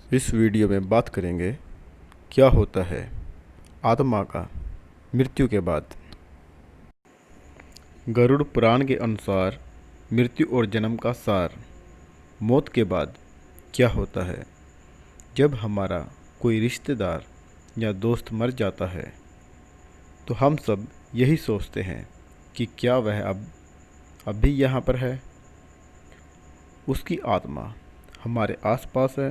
इस वीडियो में बात करेंगे क्या होता है आत्मा का मृत्यु के बाद। गरुड़ पुराण के अनुसार मृत्यु और जन्म का सार। मौत के बाद क्या होता है? जब हमारा कोई रिश्तेदार या दोस्त मर जाता है तो हम सब यही सोचते हैं कि क्या वह अब भी यहाँ पर है। उसकी आत्मा हमारे आसपास है।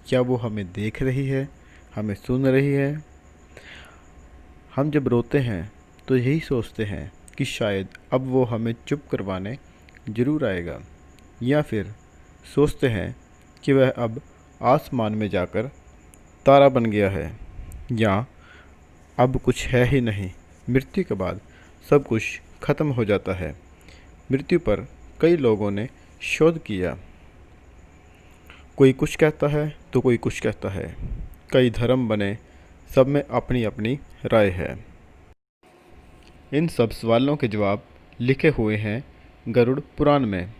क्या वो हमें देख रही है, हमें सुन रही है? हम जब रोते हैं तो यही सोचते हैं कि शायद अब वो हमें चुप करवाने ज़रूर आएगा, या फिर सोचते हैं कि वह अब आसमान में जाकर तारा बन गया है, या अब कुछ है ही नहीं। मृत्यु के बाद सब कुछ खत्म हो जाता है। मृत्यु पर कई लोगों ने शोध किया। कोई कुछ कहता है तो कोई कुछ कहता है। कई धर्म बने, सब में अपनी अपनी राय है। इन सब सवालों के जवाब लिखे हुए हैं गरुड़ पुराण में।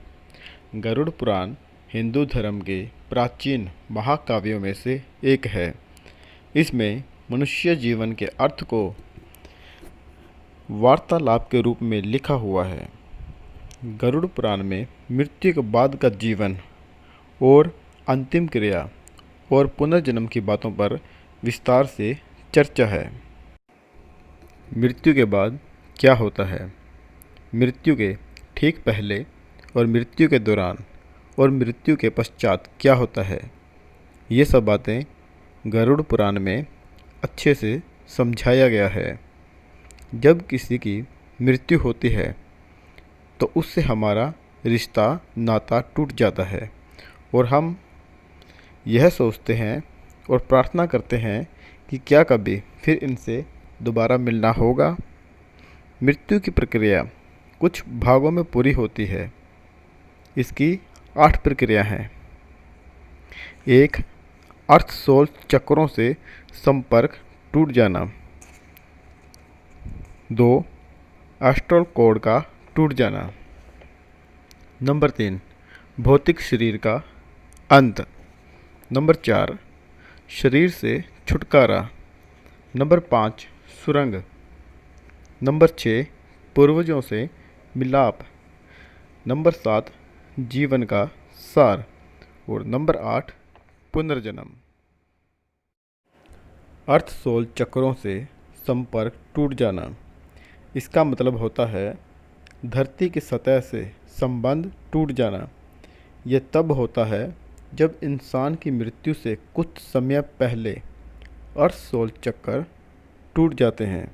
गरुड़ पुराण हिंदू धर्म के प्राचीन महाकाव्यों में से एक है। इसमें मनुष्य जीवन के अर्थ को वार्तालाप के रूप में लिखा हुआ है। गरुड़ पुराण में मृत्यु के बाद का जीवन और अंतिम क्रिया और पुनर्जन्म की बातों पर विस्तार से चर्चा है। मृत्यु के बाद क्या होता है? मृत्यु के ठीक पहले और मृत्यु के दौरान और मृत्यु के पश्चात क्या होता है? ये सब बातें गरुड़ पुराण में अच्छे से समझाया गया है। जब किसी की मृत्यु होती है तो उससे हमारा रिश्ता नाता टूट जाता है और हम यह सोचते हैं और प्रार्थना करते हैं कि क्या कभी फिर इनसे दोबारा मिलना होगा। मृत्यु की प्रक्रिया कुछ भागों में पूरी होती है। इसकी 8 प्रक्रिया हैं। 1. अर्थ सोल चक्रों से संपर्क टूट जाना। 2. एस्ट्रल कोड का टूट जाना। नंबर 3. भौतिक शरीर का अंत। नंबर 4. शरीर से छुटकारा। नंबर 5. सुरंग। नंबर 6. पूर्वजों से मिलाप। नंबर 7. जीवन का सार। और नंबर 8. पुनर्जन्म। अर्थ सोल चक्रों से संपर्क टूट जाना। इसका मतलब होता है धरती की सतह से संबंध टूट जाना। यह तब होता है जब इंसान की मृत्यु से कुछ समय पहले अर्थ सोल चक्र टूट जाते हैं।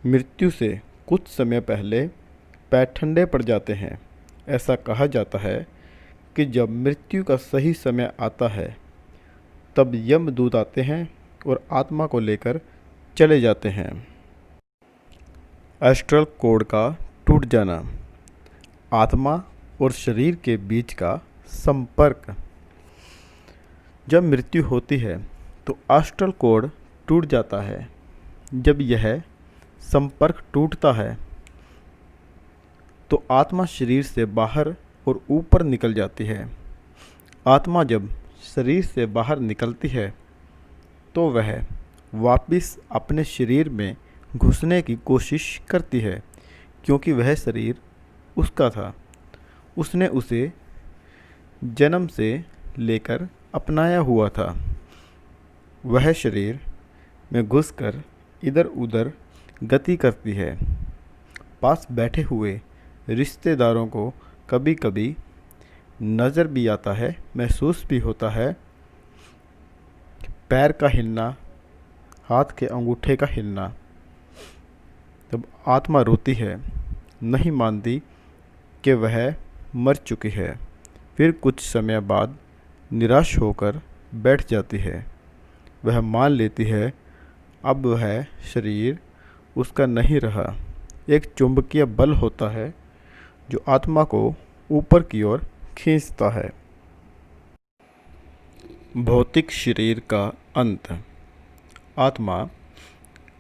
मृत्यु से कुछ समय पहले पैर ठंडे पड़ जाते हैं। ऐसा कहा जाता है कि जब मृत्यु का सही समय आता है तब यमदूत आते हैं और आत्मा को लेकर चले जाते हैं। एस्ट्रल कोड का टूट जाना। आत्मा और शरीर के बीच का संपर्क। जब मृत्यु होती है तो एस्ट्रल कोड टूट जाता है। जब यह संपर्क टूटता है तो आत्मा शरीर से बाहर और ऊपर निकल जाती है। आत्मा जब शरीर से बाहर निकलती है तो वह वापस अपने शरीर में घुसने की कोशिश करती है, क्योंकि वह शरीर उसका था। उसने उसे जन्म से लेकर अपनाया हुआ था। वह शरीर में घुसकर इधर उधर गति करती है। पास बैठे हुए रिश्तेदारों को कभी कभी नज़र भी आता है, महसूस भी होता है। पैर का हिलना, हाथ के अंगूठे का हिलना। जब आत्मा रोती है, नहीं मानती कि वह मर चुकी है, फिर कुछ समय बाद निराश होकर बैठ जाती है। वह मान लेती है अब वह शरीर उसका नहीं रहा। एक चुंबकीय बल होता है जो आत्मा को ऊपर की ओर खींचता है। भौतिक शरीर का अंत। आत्मा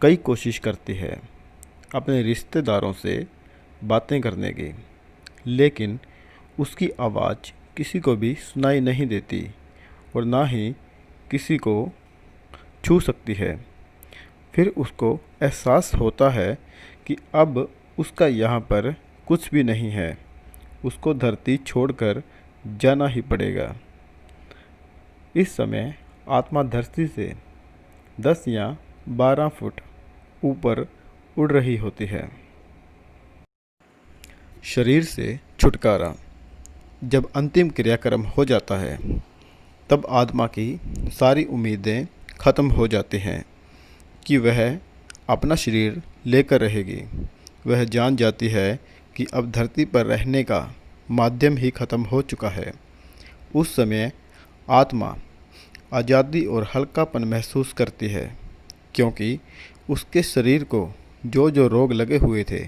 कई कोशिश करती है अपने रिश्तेदारों से बातें करने की, लेकिन उसकी आवाज़ किसी को भी सुनाई नहीं देती और ना ही किसी को छू सकती है। फिर उसको एहसास होता है कि अब उसका यहाँ पर कुछ भी नहीं है, उसको धरती छोड़कर जाना ही पड़ेगा। इस समय आत्मा धरती से 10 या 12 फुट ऊपर उड़ रही होती है। शरीर से छुटकारा। जब अंतिम क्रियाक्रम हो जाता है तब आत्मा की सारी उम्मीदें ख़त्म हो जाती हैं कि वह अपना शरीर लेकर रहेगी। वह जान जाती है कि अब धरती पर रहने का माध्यम ही ख़त्म हो चुका है। उस समय आत्मा आज़ादी और हल्कापन महसूस करती है, क्योंकि उसके शरीर को जो जो रोग लगे हुए थे,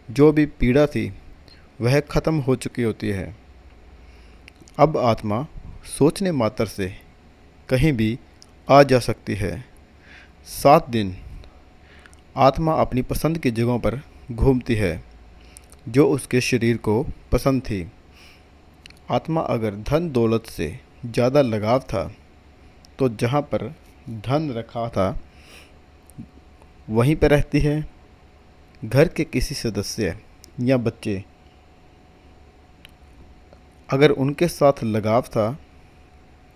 जो भी पीड़ा थी, वह ख़त्म हो चुकी होती है। अब आत्मा सोचने मात्र से कहीं भी आ जा सकती है। 7 दिन आत्मा अपनी पसंद की जगहों पर घूमती है जो उसके शरीर को पसंद थी। आत्मा अगर धन दौलत से ज़्यादा लगाव था तो जहाँ पर धन रखा था वहीं पर रहती है। घर के किसी सदस्य या बच्चे अगर उनके साथ लगाव था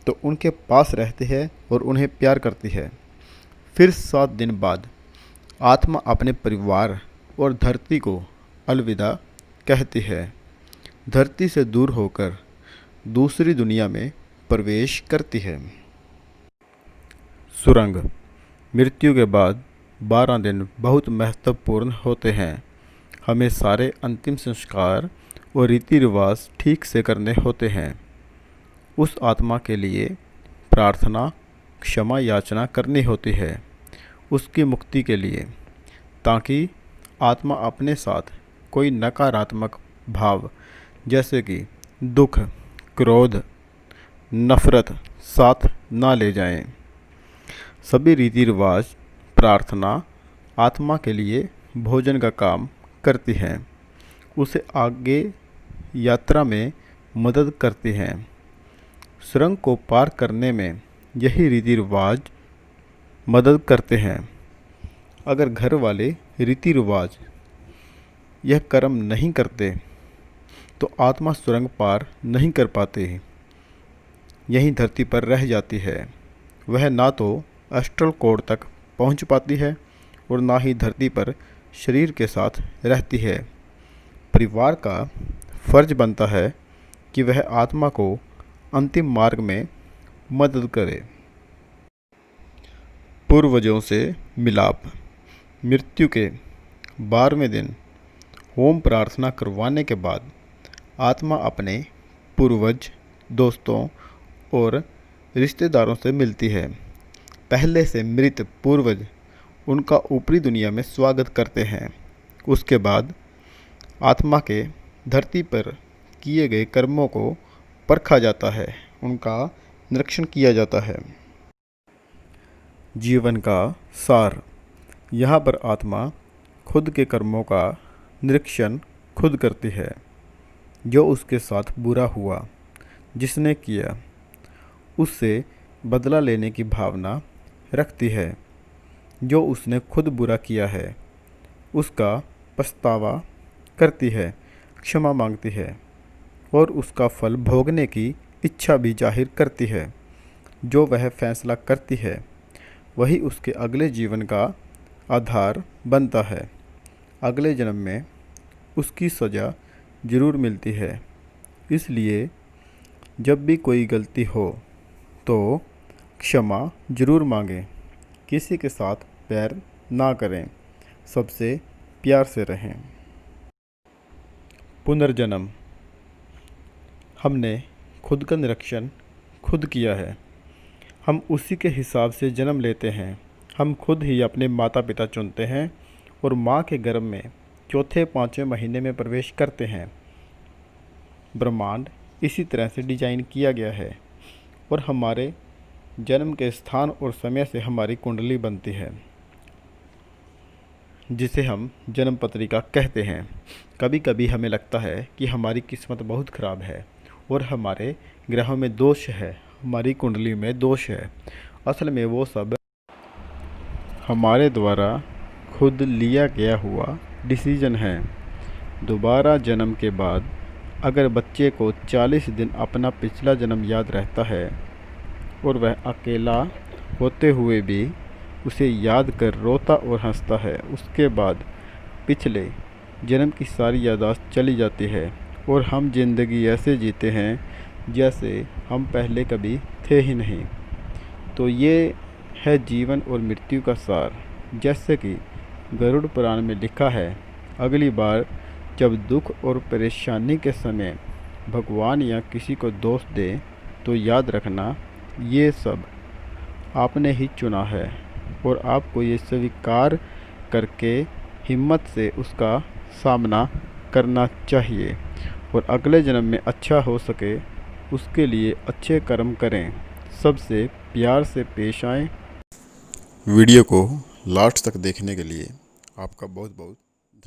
तो उनके पास रहती है और उन्हें प्यार करती है। फिर 7 दिन बाद आत्मा अपने परिवार और धरती को अलविदा कहती है। धरती से दूर होकर दूसरी दुनिया में प्रवेश करती है। सुरंग। मृत्यु के बाद 12 दिन बहुत महत्वपूर्ण होते हैं। हमें सारे अंतिम संस्कार और रीति रिवाज ठीक से करने होते हैं। उस आत्मा के लिए प्रार्थना, क्षमा याचना करनी होती है उसकी मुक्ति के लिए, ताकि आत्मा अपने साथ कोई नकारात्मक भाव जैसे कि दुख, क्रोध, नफरत साथ ना ले जाएं। सभी रीति रिवाज, प्रार्थना आत्मा के लिए भोजन का काम करती हैं, उसे आगे यात्रा में मदद करती हैं। सुरंग को पार करने में यही रीति रिवाज मदद करते हैं। अगर घर वाले रीति रिवाज यह कर्म नहीं करते तो आत्मा सुरंग पार नहीं कर पाती, यहीं धरती पर रह जाती है। वह ना तो एस्ट्रल कोड तक पहुंच पाती है और ना ही धरती पर शरीर के साथ रहती है। परिवार का फर्ज बनता है कि वह आत्मा को अंतिम मार्ग में मदद करे। पूर्वजों से मिलाप। मृत्यु के 12वें दिन होम प्रार्थना करवाने के बाद आत्मा अपने पूर्वज, दोस्तों और रिश्तेदारों से मिलती है। पहले से मृत पूर्वज उनका ऊपरी दुनिया में स्वागत करते हैं। उसके बाद आत्मा के धरती पर किए गए कर्मों को परखा जाता है, उनका निरीक्षण किया जाता है। जीवन का सार। यहाँ पर आत्मा खुद के कर्मों का निरीक्षण खुद करती है। जो उसके साथ बुरा हुआ, जिसने किया, उससे बदला लेने की भावना रखती है। जो उसने खुद बुरा किया है उसका पछतावा करती है, क्षमा मांगती है और उसका फल भोगने की इच्छा भी जाहिर करती है। जो वह फैसला करती है वही उसके अगले जीवन का आधार बनता है। अगले जन्म में उसकी सज़ा ज़रूर मिलती है। इसलिए जब भी कोई गलती हो तो क्षमा ज़रूर मांगें। किसी के साथ बैर ना करें, सबसे प्यार से रहें। पुनर्जन्म। हमने खुद का निरीक्षण खुद किया है। हम उसी के हिसाब से जन्म लेते हैं। हम खुद ही अपने माता पिता चुनते हैं और माँ के गर्भ में 4-5वें महीने में प्रवेश करते हैं। ब्रह्मांड इसी तरह से डिजाइन किया गया है और हमारे जन्म के स्थान और समय से हमारी कुंडली बनती है, जिसे हम जन्म पत्रिका कहते हैं। कभी कभी हमें लगता है कि हमारी किस्मत बहुत ख़राब है और हमारे ग्रहों में दोष है, हमारी कुंडली में दोष है। असल में वो सब हमारे द्वारा खुद लिया गया हुआ डिसीजन है। दोबारा जन्म के बाद अगर बच्चे को 40 दिन अपना पिछला जन्म याद रहता है और वह अकेला होते हुए भी उसे याद कर रोता और हंसता है, उसके बाद पिछले जन्म की सारी याददाश्त चली जाती है और हम ज़िंदगी ऐसे जीते हैं जैसे हम पहले कभी थे ही नहीं। तो ये है जीवन और मृत्यु का सार। जैसे कि गरुड़ पुराण में लिखा है, अगली बार जब दुख और परेशानी के समय भगवान या किसी को दोष दे तो याद रखना ये सब आपने ही चुना है और आपको ये स्वीकार करके हिम्मत से उसका सामना करना चाहिए और अगले जन्म में अच्छा हो सके उसके लिए अच्छे कर्म करें। सबसे प्यार से पेश आएं। वीडियो को लास्ट तक देखने के लिए आपका बहुत बहुत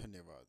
धन्यवाद।